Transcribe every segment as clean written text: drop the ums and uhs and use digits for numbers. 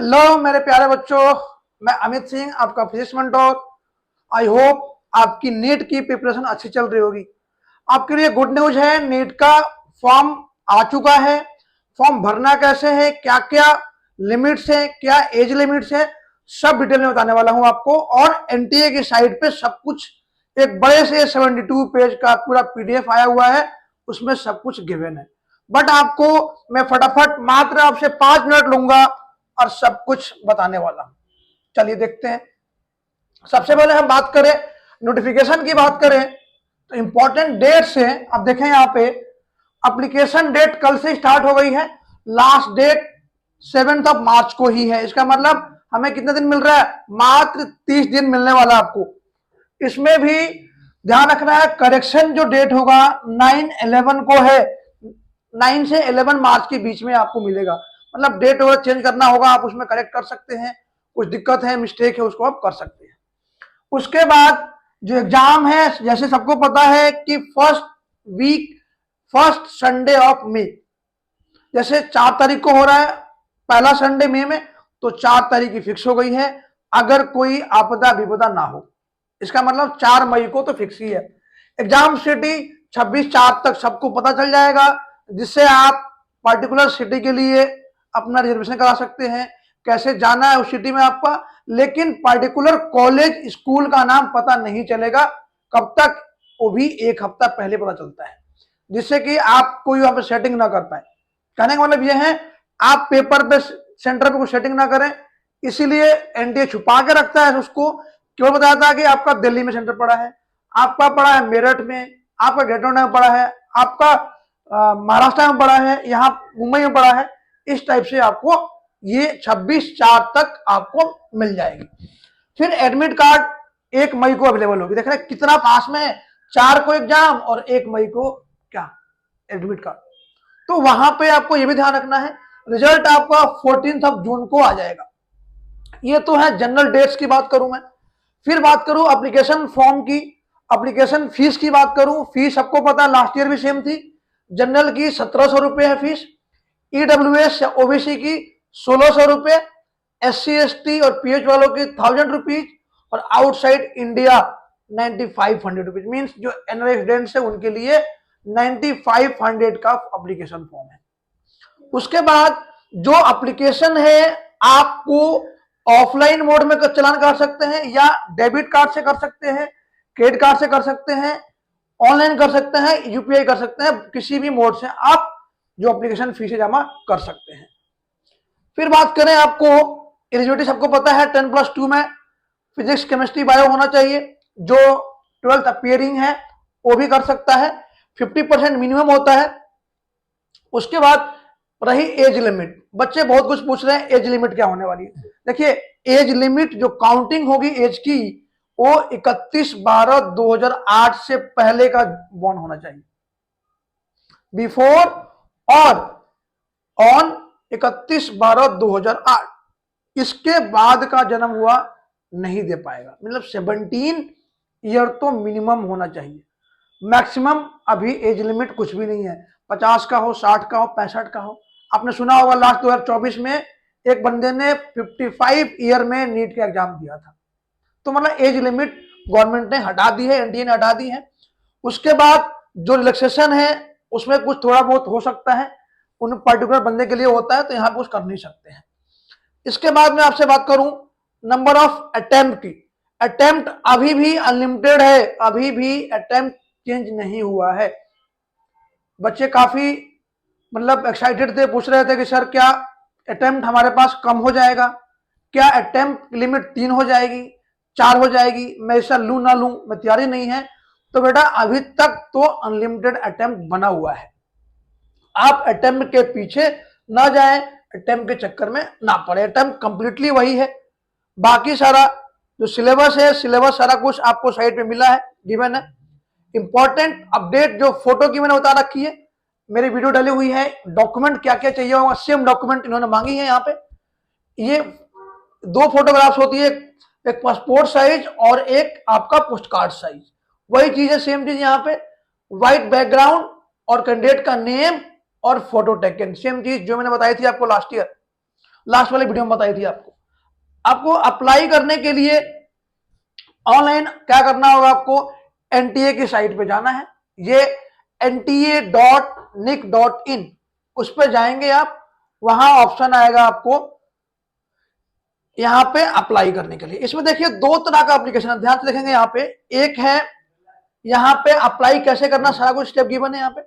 Hello मेरे प्यारे बच्चों, मैं अमित सिंह आपका फिजिक्स मेंटोर। आई होप आपकी नीट की प्रिपरेशन अच्छी चल रही होगी। आपके लिए गुड न्यूज है, नीट का फॉर्म आ चुका है। फॉर्म भरना कैसे है, क्या क्या लिमिट्स है, क्या एज लिमिट्स है, सब डिटेल में बताने वाला हूं आपको। और एनटीए की साइट पे सब कुछ एक बड़े से 72 पेज का पूरा पीडीएफ आया हुआ है, उसमें सब कुछ गिवन है। बट आपको मैं फटाफट मात्र आपसे 5 मिनट लूंगा और सब कुछ बताने वाला हूं। चलिए देखते हैं। सबसे पहले हम बात करें, नोटिफिकेशन की बात करें तो इंपॉर्टेंट डेट से आप देखें यहाँ पे एप्लीकेशन डेट कल से स्टार्ट हो गई है। लास्ट डेट 7 मार्च को ही है। इसका मतलब हमें कितने दिन मिल रहा है? मात्र 30 दिन मिलने वाला आपको। इसमें भी ध्यान रखना है, करेक्शन जो डेट होगा 9/11 को है। 9 से 11 मार्च के बीच में आपको मिलेगा। मतलब डेट वगैरह चेंज करना होगा, आप उसमें करेक्ट कर सकते हैं। कुछ दिक्कत है, मिस्टेक है, उसको आप कर सकते हैं। उसके बाद जो एग्जाम है, जैसे सबको पता है कि फर्स्ट संडे ऑफ मई, जैसे 4 तारीख को हो रहा है पहला संडे मई में, तो 4 तारीख की फिक्स हो गई है, अगर कोई आपदा विपदा ना हो। इसका मतलब 4 मई को तो फिक्स ही है। एग्जाम सिटी 26/4 तक सबको पता चल जाएगा, जिससे आप पर्टिकुलर सिटी के लिए अपना रिजर्वेशन करा सकते हैं, कैसे जाना है उस सिटी में आपका। लेकिन पर्टिकुलर कॉलेज स्कूल का नाम पता नहीं चलेगा, कब तक? वो भी 1 हफ्ता पहले पता चलता है, जिससे कि आप कोई वहां पर सेटिंग ना कर पाए। कहने का मतलब यह है, आप पेपर पे सेंटर पे कोई सेटिंग ना करें। इसीलिए एनटीए छुपा के रखता है उसको, क्यों बताया था कि आपका दिल्ली में सेंटर पड़ा है, आपका पड़ा है मेरठ में, आपका ग्रेटर नोएडा में पड़ा है, आपका महाराष्ट्र में पड़ा है, यहाँ मुंबई में पड़ा है। इस टाइप से आपको ये 26/4 तक आपको मिल जाएगी। फिर एडमिट कार्ड 1 मई को अवेलेबल होगी। देख रहे हैं कितना पास में है, 4 को एग्जाम और 1 मई को क्या एडमिट कार्ड। तो वहां पे आपको ये भी ध्यान रखना है, रिजल्ट आपका 14 जून को आ जाएगा। ये तो है जनरल डेट्स की बात करूं मैं। फिर बात करूं एप्लीकेशन फॉर्म की, एप्लीकेशन फीस की बात करूं। फीस सबको पता है, लास्ट ईयर भी सेम थी। जनरल की 1700 रुपए है फीस, ईडब्ल्यूएस या ओबीसी की 1600 रुपए, SC ST और पीएच वालों की 1000 रुपीज, और आउटसाइड इंडिया 9500 रुपीज। मीन्स जो एनआरआई रेजिडेंट्स है उनके लिए 9500 का एप्लीकेशन फॉर्म है। उसके बाद जो एप्लीकेशन है, आपको ऑफलाइन मोड में चलान कर सकते हैं, या डेबिट कार्ड से कर सकते हैं, क्रेडिट कार्ड से कर सकते हैं, ऑनलाइन कर सकते हैं, यूपीआई कर सकते हैं। किसी भी मोड से आप जो एप्लीकेशन फीस जमा कर सकते हैं। फिर बात करें, आपको एलिजिबिलिटी सबको पता है, 10+2 में फिजिक्स केमिस्ट्री बायो होना चाहिए। जो 12th अपीयरिंग है वो भी कर सकता है, 50% मिनिमम होता है। उसके बाद रही एज लिमिट। बच्चे बहुत कुछ पूछ रहे हैं, एज लिमिट क्या होने वाली है। देखिए, एज लिमिट जो काउंटिंग होगी एज की, वो 31/12/2008 से पहले का बॉर्न होना चाहिए। बिफोर और ऑन 31/12/2008, इसके बाद का जन्म हुआ नहीं दे पाएगा। मतलब 17 ईयर तो मिनिमम होना चाहिए। मैक्सिमम अभी एज लिमिट कुछ भी नहीं है, 50 का हो, 60 का हो, 65 का हो। आपने सुना होगा लास्ट 2024 में एक बंदे ने 55 ईयर में नीट का एग्जाम दिया था। तो मतलब एज लिमिट गवर्नमेंट ने हटा दी है, एनडीए ने हटा दी है। उसके बाद जो रिलैक्सेशन है उसमें कुछ थोड़ा बहुत हो सकता है, उन पर्टिकुलर बंदे के लिए होता है, तो यहाँ पे कुछ कर नहीं सकते हैं। इसके बाद मैं आपसे बात करूं नंबर ऑफ अटेम्प्ट की। अटेम्प्ट अभी भी अनलिमिटेड है, अभी भी अटेम्प्ट चेंज नहीं हुआ है। बच्चे काफी मतलब एक्साइटेड थे, पूछ रहे थे कि सर क्या अटेम्प्ट हमारे पास कम हो जाएगा, क्या अटेम्प्ट लिमिट 3 हो जाएगी, 4 हो जाएगी, मैं ऐसा लू ना लू, मैं तैयारी नहीं है। तो बेटा अभी तक तो अनलिमिटेड अटेम्प्ट बना हुआ है। आप अटेम्प्ट के पीछे ना जाएं, अटेम्प्ट के चक्कर में ना पड़े। अटेम्प्ट कंप्लीटली वही है। बाकी सारा जो सिलेबस है, सिलेबस सारा कुछ आपको साइट पे मिला है, गिवन है। इंपॉर्टेंट अपडेट जो फोटो की मैंने बता रखी है, मेरी वीडियो डाली हुई है। डॉक्यूमेंट क्या क्या चाहिए होगा, सेम डॉक्यूमेंट इन्होंने मांगी है यहाँ पे। ये 2 फोटोग्राफ्स होती है, एक पासपोर्ट साइज और एक आपका पोस्ट कार्ड साइज। वही चीज है, सेम चीज यहाँ पे। व्हाइट बैकग्राउंड और कैंडिडेट का नेम और फोटो टेकन, सेम चीज जो मैंने बताई थी आपको लास्ट ईयर। लास्ट वाले वीडियो में बताई थी आपको। आपको अप्लाई करने के लिए ऑनलाइन क्या करना होगा, आपको एनटीए की साइट पे जाना है, ये nta.nic.in, उस पर जाएंगे आप, वहां ऑप्शन आएगा आपको यहां पे अप्लाई करने के लिए। इसमें देखिए दो तरह का एप्लीकेशन है, ध्यान से देखेंगे यहाँ पे। एक है यहाँ पे अप्लाई कैसे करना, सारा कुछ स्टेप गिवन है यहाँ पे।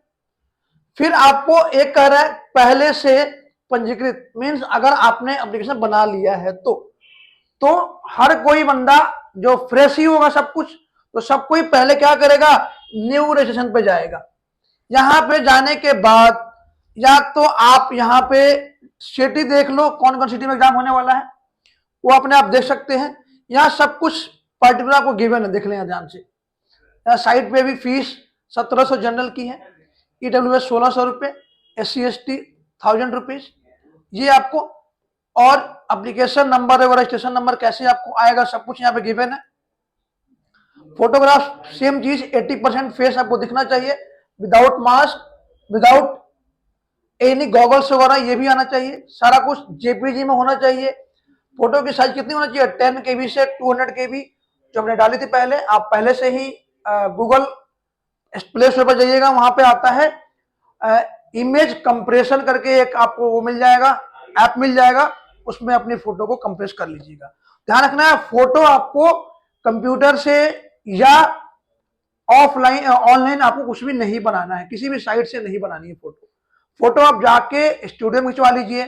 फिर आपको एक कह रहा है पहले से पंजीकृत, मीन्स अगर आपने एप्लीकेशन बना लिया है तो हर कोई बंदा जो फ्रेश ही होगा सब कुछ, तो सब कोई पहले क्या करेगा, न्यू रजिस्ट्रेशन पे जाएगा। यहां पे जाने के बाद या तो आप यहाँ पे सिटी देख लो, कौन कौन सिटी में एग्जाम होने वाला है वो अपने आप देख सकते हैं। यहाँ सब कुछ पर्टिकुलर आपको गिवन है, देख लें ध्यान से। यहाँ साइट पे भी फीस 1700 जनरल की है, ईडब्ल्यूएस 1600 रुपये, SC/ST 1000 रुपीज, ये आपको, और एप्लीकेशन नंबर और रजिस्ट्रेशन नंबर कैसे आपको आएगा सब कुछ यहाँ पे गिवन है। फोटोग्राफ सेम चीज, 80% फेस आपको दिखना चाहिए, without mask, without any goggles वगैरह, ये भी आना चाहिए। सारा कुछ जेपीजी में होना चाहिए। फोटो की साइज कितनी होना चाहिए, 10 KB से 200 KB, जो हमने डाली थी पहले। आप पहले से ही गूगल प्ले स्टोर पर जाइएगा, वहां पे आता है इमेज कंप्रेशन करके एक आपको वो मिल जाएगा, ऐप मिल जाएगा, उसमें अपनी फोटो को कंप्रेस कर लीजिएगा। ध्यान रखना है फोटो आपको कंप्यूटर से या ऑफलाइन ऑनलाइन आपको कुछ भी नहीं बनाना है, किसी भी साइट से नहीं बनानी है फोटो। फोटो आप जाके स्टूडियो में खिंचवा लीजिए,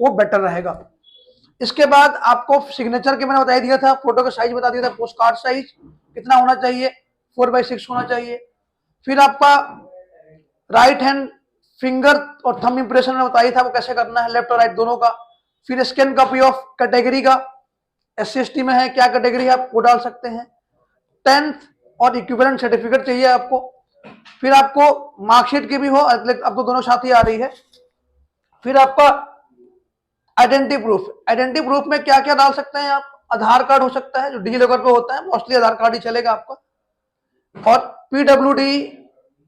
वो बेटर रहेगा। इसके बाद आपको सिग्नेचर के मैंने बता दिया था, फोटो का साइज बता दिया था, पोस्ट कार्ड साइज कितना होना चाहिए, 4x6 होना चाहिए। फिर आपका राइट हैंड फिंगर और थंब इंप्रेशन में बताया था वो कैसे करना है, लेफ्ट और राइट दोनों का। फिर स्कैन कॉपी ऑफ कैटेगरी का, SC/ST में है क्या कैटेगरी है आप वो डाल सकते हैं। 10th और इक्विवेलेंट सर्टिफिकेट चाहिए आपको। फिर आपको मार्कशीट की भी हो, अब तो दोनों साथ ही आ रही है। फिर आपका आइडेंटिटी प्रूफ, आइडेंटिटी प्रूफ में क्या क्या डाल सकते हैं आप, आधार कार्ड हो सकता है जो डिजीलॉकर पे होता है, मोस्टली आधार कार्ड ही चलेगा आपका, और PWD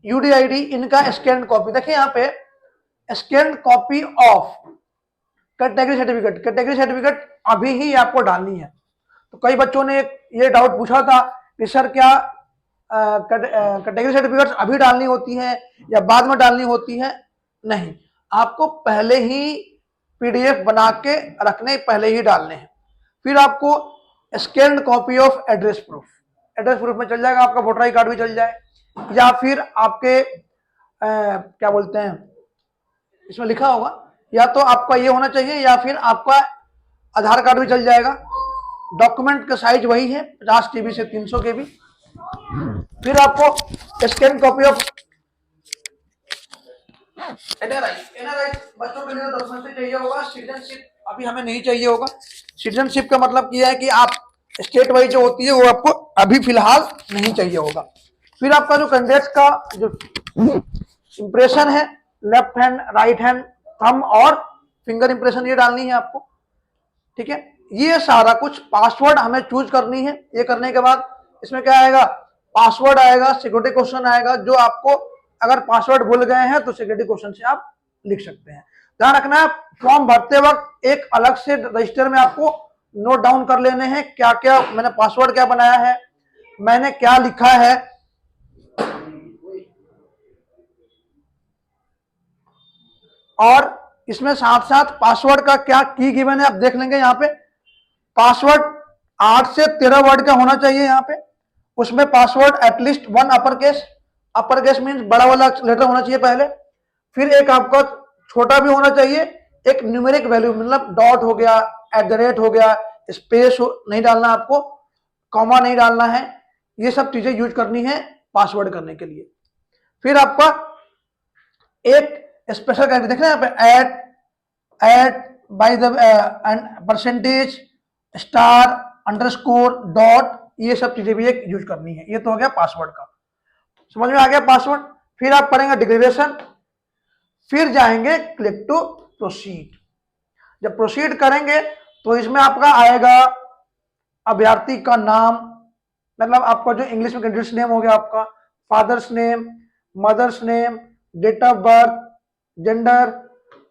UDID इनका स्कैन कॉपी। देखिए यहाँ पे scan copy of category certificate, category certificate अभी ही आपको डालनी है। तो कई बच्चों ने ये डाउट पूछा था कि सर क्या कैटेगरी सर्टिफिकेट अभी डालनी होती है या बाद में डालनी होती है? नहीं, आपको पहले ही PDF बना के रखने, पहले ही डालने हैं। फिर आपको scan copy of address proof, address proof में चल जाएगा आपका वोटर आई कार्ड भी चल जाए, या फिर आपके क्या बोलते हैं इसमें लिखा होगा, या तो आपका ये होना चाहिए या फिर आपका आधार कार्ड भी चल जाएगा। डॉक्यूमेंट का साइज वही है 50 KB से 300 KB। फिर आपको स्कैन कॉपी ऑफ NRI बच्चों के लिए डॉक्यूमेंट से चाहिए होगा। सिटीजनशिप अभी हमें नहीं चाहिए होगा। सिटीजनशिप का मतलब यह है कि आप स्टेट वाइज जो होती है वो आपको अभी फिलहाल नहीं चाहिए होगा। फिर आपका जो कैंडिडेट्स का जो इंप्रेशन है, left hand, right hand, thumb और फिंगर इंप्रेशन, ये डालनी है आपको, ठीक है। ये सारा कुछ, पासवर्ड हमें चूज करनी है। ये करने के बाद इसमें क्या आएगा, पासवर्ड आएगा, सिक्योरिटी क्वेश्चन आएगा, जो आपको अगर पासवर्ड भूल गए हैं तो सिक्योरिटी क्वेश्चन से आप लिख सकते हैं। ध्यान रखना है फॉर्म भरते वक्त एक अलग से रजिस्टर में आपको नोट डाउन कर लेने हैं, क्या क्या मैंने पासवर्ड क्या बनाया है, मैंने क्या लिखा है। और इसमें साथ साथ पासवर्ड का क्या की गिवन है आप देख लेंगे। यहाँ पे पासवर्ड 8 से 13 वर्ड का होना चाहिए यहाँ पे। उसमें password at least 1 upper case means बड़ा वाला लेटर होना चाहिए पहले। फिर एक आपका छोटा भी होना चाहिए, एक न्यूमेरिक वैल्यू, मतलब डॉट हो गया, @ हो गया, स्पेस नहीं डालना आपको, कॉमा नहीं डालना है। ये सब चीजें यूज करनी है पासवर्ड करने के लिए। फिर आपका एक स्पेशल कैरेक्टर देख रहे हैं यहाँ पे, at by the percentage star underscore dot, ये सब चीजें भी एक यूज करनी है। ये तो हो गया पासवर्ड का, समझ में आ गया पासवर्ड। फिर आप पढ़ेंगे डिक्लेरेशन, फिर जाएंगे क्लिक टू प्रोसीड। जब प्रोसीड करेंगे तो इसमें आपका आएगा अभ्यर्थी का नाम, मतलब आपका जो इंग्लिश में कैंडिडेट्स नेम हो गया आपका, father's name, mother's name, date of birth, gender.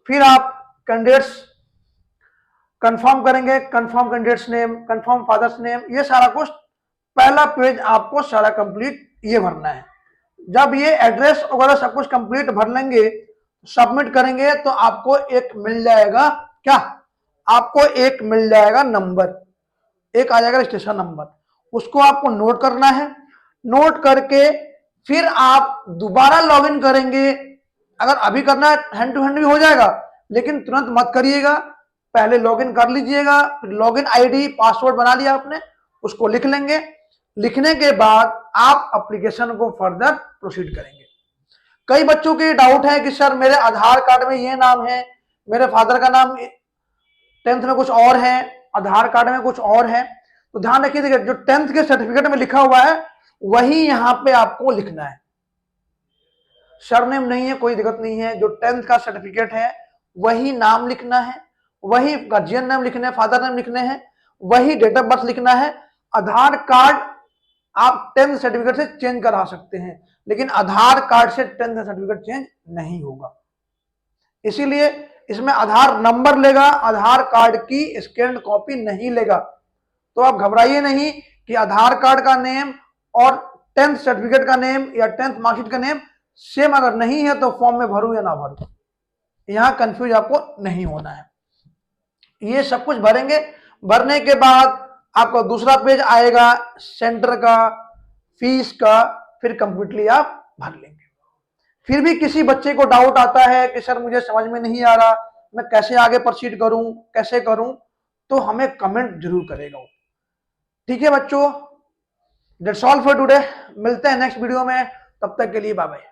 फिर आप कैंडिडेट्स कंफर्म करेंगे, confirm candidates name, confirm father's name, ये सारा कुछ पहला पेज आपको सारा कंप्लीट ये भरना है। जब ये एड्रेस वगैरह सब कुछ कंप्लीट भर लेंगे, सबमिट करेंगे, तो आपको एक मिल जाएगा क्या, आपको एक मिल जाएगा नंबर, एक आ जाएगा रजिस्ट्रेशन नंबर, उसको आपको नोट करना है। नोट करके फिर आप दोबारा लॉगिन करेंगे। अगर अभी करना है हैंड टू हैंड भी हो जाएगा, लेकिन तुरंत मत करिएगा, पहले लॉगिन कर लीजिएगा। फिर लॉगिन आईडी पासवर्ड बना लिया आपने, उसको लिख लेंगे। लिखने के बाद आप एप्लीकेशन को फर्दर प्रोसीड करेंगे। कई बच्चों के डाउट है कि सर मेरे आधार कार्ड में ये नाम है, मेरे फादर का नाम 10th में कुछ और है, आधार कार्ड में कुछ और है। तो ध्यान रखिए, देखिए जो 10th के सर्टिफिकेट में लिखा हुआ है वही यहां पे आपको लिखना है। सरनेम नहीं है, कोई दिक्कत नहीं है। जो 10th का सर्टिफिकेट है वही नाम लिखना है, वही गार्जियन नेम लिखने हैं, फादर नेम लिखने हैं, वही डेट ऑफ बर्थ लिखना है। आधार कार्ड आप 10th सर्टिफिकेट से चेंज करा सकते हैं, लेकिन आधार कार्ड से 10th सर्टिफिकेट चेंज नहीं होगा। इसीलिए इसमें आधार नंबर लेगा, आधार कार्ड की स्कैन कॉपी नहीं लेगा। तो आप घबराइए नहीं कि आधार कार्ड का नेम और 10th सर्टिफिकेट का नेम या 10th मार्कशीट का नेम सेम अगर नहीं है तो फॉर्म में भरूं या ना भरूं, यहां कंफ्यूज आपको नहीं होना है। ये सब कुछ भरेंगे। भरने के बाद आपका दूसरा पेज आएगा सेंटर का, फीस का, फिर कंप्लीटली आप भर लेंगे। फिर भी किसी बच्चे को डाउट आता है कि सर मुझे समझ में नहीं आ रहा, मैं कैसे आगे प्रोसीड करूं, कैसे करूं, तो हमें कमेंट जरूर करेगा। ठीक है बच्चों, दैट्स ऑल फॉर टुडे। मिलते हैं नेक्स्ट वीडियो में, तब तक के लिए बाय बाय।